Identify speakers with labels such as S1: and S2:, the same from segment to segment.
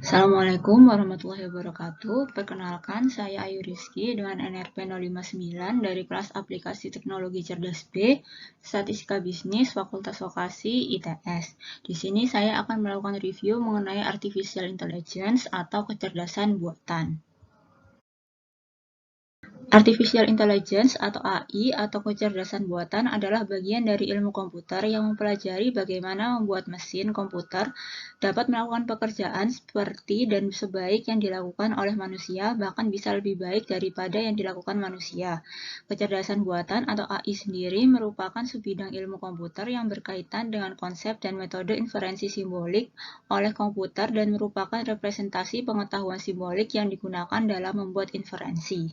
S1: Assalamualaikum warahmatullahi wabarakatuh. Perkenalkan, saya Ayu Rizky dengan NRP 059 dari kelas Aplikasi Teknologi Cerdas B, Statistika Bisnis, Fakultas Vokasi, ITS. Di sini saya akan melakukan review mengenai Artificial Intelligence atau kecerdasan buatan. Artificial Intelligence atau AI atau kecerdasan buatan adalah bagian dari ilmu komputer yang mempelajari bagaimana membuat mesin komputer dapat melakukan pekerjaan seperti dan sebaik yang dilakukan oleh manusia, bahkan bisa lebih baik daripada yang dilakukan manusia. Kecerdasan buatan atau AI sendiri merupakan subbidang ilmu komputer yang berkaitan dengan konsep dan metode inferensi simbolik oleh komputer dan merupakan representasi pengetahuan simbolik yang digunakan dalam membuat inferensi.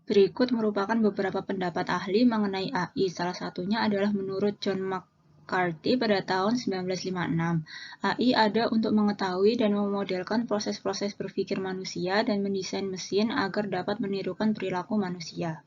S1: Berikut merupakan beberapa pendapat ahli mengenai AI. Salah satunya adalah menurut John McCarthy pada tahun 1956. AI ada untuk mengetahui dan memodelkan proses-proses berpikir manusia dan mendesain mesin agar dapat menirukan perilaku manusia.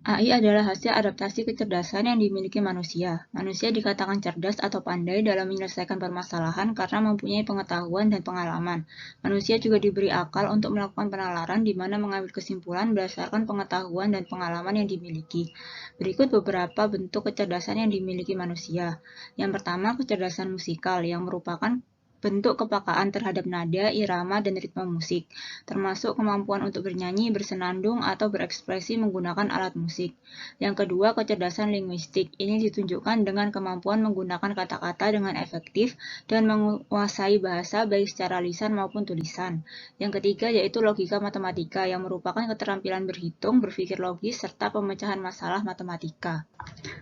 S1: AI adalah hasil adaptasi kecerdasan yang dimiliki manusia. Manusia dikatakan cerdas atau pandai dalam menyelesaikan permasalahan karena mempunyai pengetahuan dan pengalaman. Manusia juga diberi akal untuk melakukan penalaran di mana mengambil kesimpulan berdasarkan pengetahuan dan pengalaman yang dimiliki. Berikut beberapa bentuk kecerdasan yang dimiliki manusia. Yang pertama, kecerdasan musikal yang merupakan bentuk kepekaan terhadap nada, irama, dan ritme musik, termasuk kemampuan untuk bernyanyi, bersenandung, atau berekspresi menggunakan alat musik. Yang kedua, kecerdasan linguistik. Ini ditunjukkan dengan kemampuan menggunakan kata-kata dengan efektif dan menguasai bahasa baik secara lisan maupun tulisan. Yang ketiga, yaitu logika matematika, yang merupakan keterampilan berhitung, berpikir logis, serta pemecahan masalah matematika.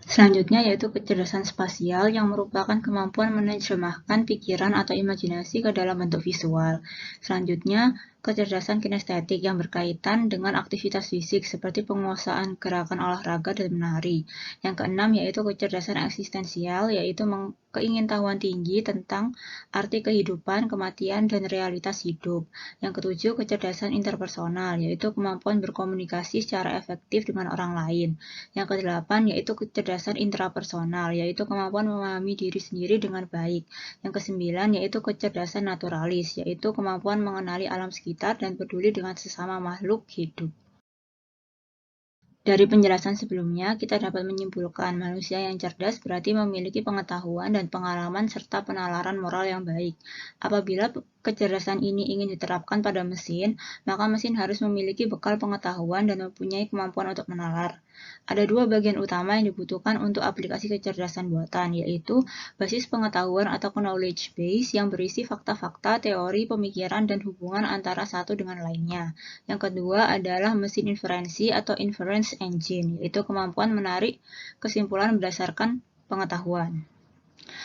S1: Selanjutnya yaitu kecerdasan spasial yang merupakan kemampuan menerjemahkan pikiran atau imajinasi ke dalam bentuk visual. Selanjutnya, kecerdasan kinestetik yang berkaitan dengan aktivitas fisik seperti penguasaan gerakan olahraga dan menari. Yang keenam yaitu kecerdasan eksistensial, yaitu keingintahuan tinggi tentang arti kehidupan, kematian, dan realitas hidup. Yang ketujuh, kecerdasan interpersonal, yaitu kemampuan berkomunikasi secara efektif dengan orang lain. Yang kedelapan yaitu kecerdasan intrapersonal, yaitu kemampuan memahami diri sendiri dengan baik. Yang kesembilan yaitu kecerdasan naturalis, yaitu kemampuan mengenali alam sekitar dan peduli dengan sesama makhluk hidup. Dari penjelasan sebelumnya, kita dapat menyimpulkan manusia yang cerdas berarti memiliki pengetahuan dan pengalaman serta penalaran moral yang baik. Apabila kecerdasan ini ingin diterapkan pada mesin, maka mesin harus memiliki bekal pengetahuan dan mempunyai kemampuan untuk menalar. Ada dua bagian utama yang dibutuhkan untuk aplikasi kecerdasan buatan, yaitu basis pengetahuan atau knowledge base yang berisi fakta-fakta, teori, pemikiran, dan hubungan antara satu dengan lainnya. Yang kedua adalah mesin inferensi atau inference engine, yaitu kemampuan menarik kesimpulan berdasarkan pengetahuan.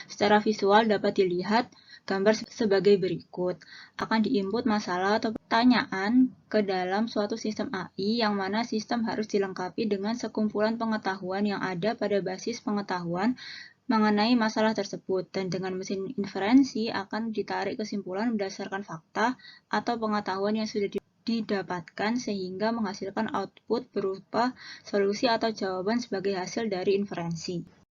S1: Secara visual dapat dilihat gambar sebagai berikut. Akan diinput masalah atau pertanyaan ke dalam suatu sistem AI yang mana sistem harus dilengkapi dengan sekumpulan pengetahuan yang ada pada basis pengetahuan mengenai masalah tersebut, dan dengan mesin inferensi akan ditarik kesimpulan berdasarkan fakta atau pengetahuan yang sudah didapatkan sehingga menghasilkan output berupa solusi atau jawaban sebagai hasil dari inferensi.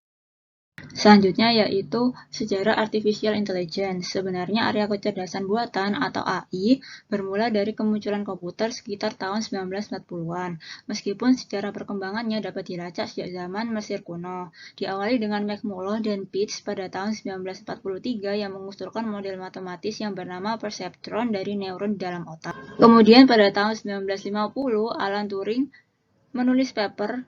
S1: Selanjutnya yaitu sejarah Artificial Intelligence. Sebenarnya area kecerdasan buatan atau AI bermula dari kemunculan komputer sekitar tahun 1940-an. Meskipun sejarah perkembangannya dapat dilacak sejak zaman Mesir kuno. Diawali dengan McMulloch dan Pitts pada tahun 1943 yang mengusulkan model matematis yang bernama perceptron dari neuron di dalam otak. Kemudian pada tahun 1950, Alan Turing menulis paper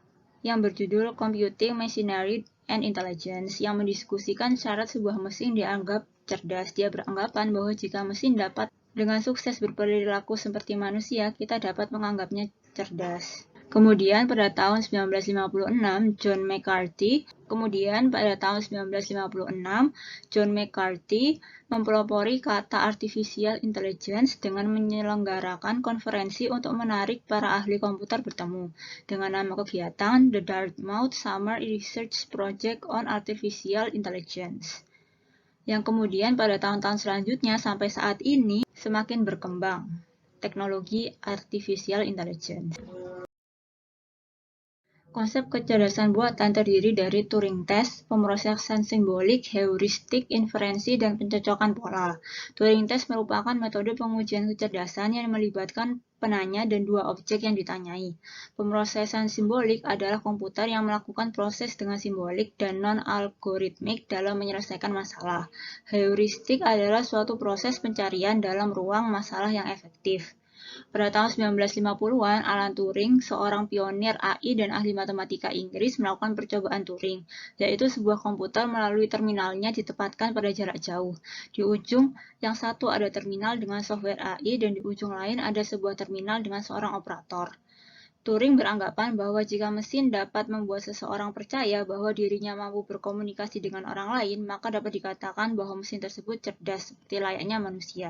S1: yang berjudul Computing Machinery and Intelligence yang mendiskusikan syarat sebuah mesin dianggap cerdas. Dia beranggapan bahwa jika mesin dapat dengan sukses berperilaku seperti manusia, kita dapat menganggapnya cerdas. Kemudian pada tahun 1956, John McCarthy mempelopori kata artificial intelligence dengan menyelenggarakan konferensi untuk menarik para ahli komputer bertemu, dengan nama kegiatan The Dartmouth Summer Research Project on Artificial Intelligence, yang kemudian pada tahun-tahun selanjutnya sampai saat ini semakin berkembang teknologi artificial intelligence. Konsep kecerdasan buatan terdiri dari Turing test, pemrosesan simbolik, heuristik, inferensi, dan pencocokan pola. Turing test merupakan metode pengujian kecerdasan yang melibatkan penanya dan dua objek yang ditanyai. Pemrosesan simbolik adalah komputer yang melakukan proses dengan simbolik dan non-algoritmik dalam menyelesaikan masalah. Heuristik adalah suatu proses pencarian dalam ruang masalah yang efektif. Pada tahun 1950-an, Alan Turing, seorang pionir AI dan ahli matematika Inggris, melakukan percobaan Turing, yaitu sebuah komputer melalui terminalnya ditempatkan pada jarak jauh. Di ujung yang satu ada terminal dengan software AI dan di ujung lain ada sebuah terminal dengan seorang operator. Turing beranggapan bahwa jika mesin dapat membuat seseorang percaya bahwa dirinya mampu berkomunikasi dengan orang lain, maka dapat dikatakan bahwa mesin tersebut cerdas, seperti layaknya manusia.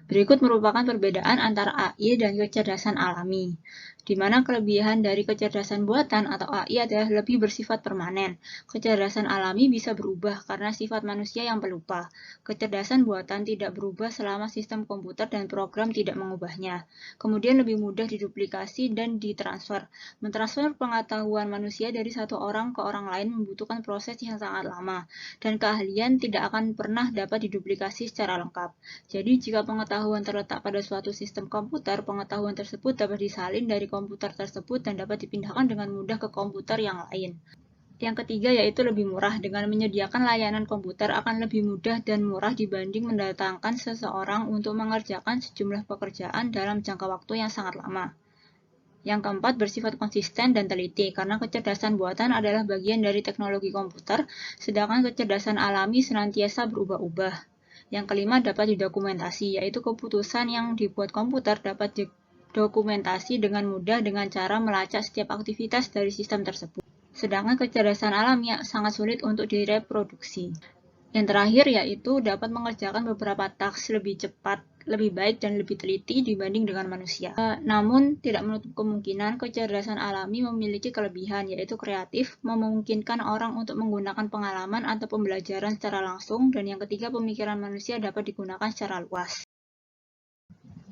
S1: Berikut merupakan perbedaan antara AI dan kecerdasan alami, di mana kelebihan dari kecerdasan buatan atau AI adalah lebih bersifat permanen. Kecerdasan alami bisa berubah karena sifat manusia yang pelupa. Kecerdasan buatan tidak berubah selama sistem komputer dan program tidak mengubahnya. Kemudian lebih mudah diduplikasi dan ditransfer. Mentransfer pengetahuan manusia dari satu orang ke orang lain membutuhkan proses yang sangat lama, dan keahlian tidak akan pernah dapat diduplikasi secara lengkap. Jadi, jika pengetahuan terletak pada suatu sistem komputer, pengetahuan tersebut dapat disalin dari komputer tersebut dan dapat dipindahkan dengan mudah ke komputer yang lain. Yang ketiga yaitu lebih murah. Dengan menyediakan layanan komputer akan lebih mudah dan murah dibanding mendatangkan seseorang untuk mengerjakan sejumlah pekerjaan dalam jangka waktu yang sangat lama. Yang keempat, bersifat konsisten dan teliti, karena kecerdasan buatan adalah bagian dari teknologi komputer, sedangkan kecerdasan alami senantiasa berubah-ubah. Yang kelima, dapat didokumentasi, yaitu keputusan yang dibuat komputer dapat didokumentasi dengan mudah dengan cara melacak setiap aktivitas dari sistem tersebut. Sedangkan kecerdasan alami sangat sulit untuk direproduksi. Yang terakhir yaitu dapat mengerjakan beberapa task lebih cepat, lebih baik, dan lebih teliti dibanding dengan manusia. Namun, tidak menutup kemungkinan kecerdasan alami memiliki kelebihan, yaitu kreatif, memungkinkan orang untuk menggunakan pengalaman atau pembelajaran secara langsung, dan yang ketiga, pemikiran manusia dapat digunakan secara luas.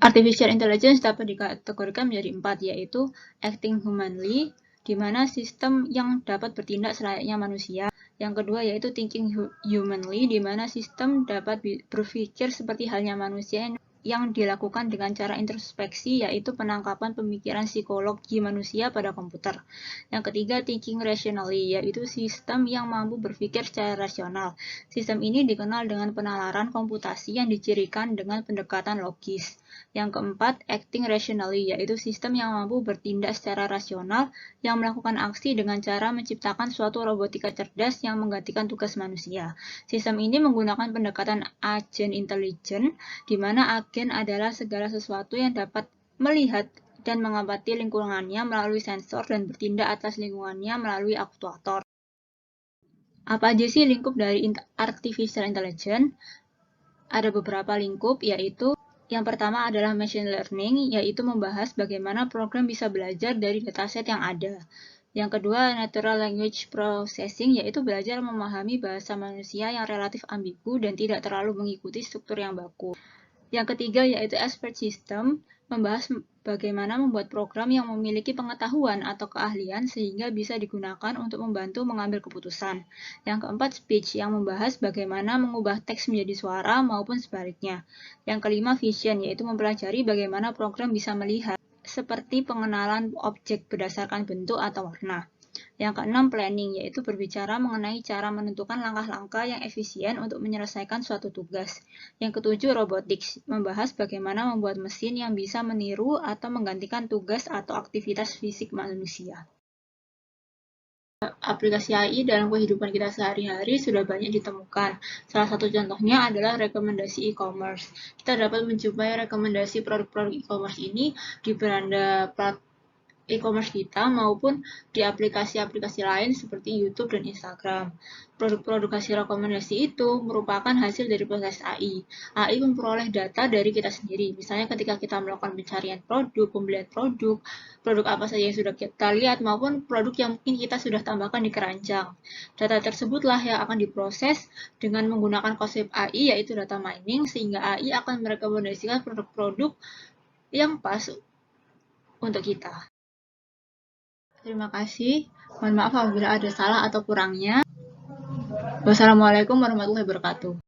S1: Artificial intelligence dapat dikategorikan menjadi 4, yaitu acting humanly, di mana sistem yang dapat bertindak selayaknya manusia. Yang kedua yaitu thinking humanly, di mana sistem dapat berpikir seperti halnya manusia yang dilakukan dengan cara introspeksi, yaitu penangkapan pemikiran psikologi manusia pada komputer. Yang ketiga, thinking rationally, yaitu sistem yang mampu berpikir secara rasional. Sistem ini dikenal dengan penalaran komputasi yang dicirikan dengan pendekatan logis. Yang keempat, acting rationally, yaitu sistem yang mampu bertindak secara rasional, yang melakukan aksi dengan cara menciptakan suatu robotika cerdas yang menggantikan tugas manusia. Sistem ini menggunakan pendekatan agen intelijen, di mana agen adalah segala sesuatu yang dapat melihat dan mengamati lingkungannya melalui sensor dan bertindak atas lingkungannya melalui aktuator. Apa aja sih lingkup dari artificial intelligence? Ada beberapa lingkup, yaitu yang pertama adalah machine learning, yaitu membahas bagaimana program bisa belajar dari dataset yang ada. Yang kedua, natural language processing, yaitu belajar memahami bahasa manusia yang relatif ambigu dan tidak terlalu mengikuti struktur yang baku. Yang ketiga, yaitu expert system, membahas bagaimana membuat program yang memiliki pengetahuan atau keahlian sehingga bisa digunakan untuk membantu mengambil keputusan. Yang keempat, speech, yang membahas bagaimana mengubah teks menjadi suara maupun sebaliknya. Yang kelima, vision, yaitu mempelajari bagaimana program bisa melihat, seperti pengenalan objek berdasarkan bentuk atau warna. Yang keenam, planning, yaitu berbicara mengenai cara menentukan langkah-langkah yang efisien untuk menyelesaikan suatu tugas. Yang ketujuh, robotics, membahas bagaimana membuat mesin yang bisa meniru atau menggantikan tugas atau aktivitas fisik manusia. Aplikasi AI dalam kehidupan kita sehari-hari sudah banyak ditemukan. Salah satu contohnya adalah rekomendasi e-commerce. Kita dapat menjumpai rekomendasi produk-produk e-commerce ini di beranda e-commerce kita maupun di aplikasi-aplikasi lain seperti YouTube dan Instagram. Produk-produk hasil rekomendasi itu merupakan hasil dari proses AI. AI memperoleh data dari kita sendiri. Misalnya ketika kita melakukan pencarian produk, pembelian produk apa saja yang sudah kita lihat maupun produk yang mungkin kita sudah tambahkan di keranjang. Data tersebutlah yang akan diproses dengan menggunakan konsep AI yaitu data mining sehingga AI akan merekomendasikan produk-produk yang pas untuk kita. Terima kasih. Mohon maaf apabila ada salah atau kurangnya. Wassalamualaikum warahmatullahi wabarakatuh.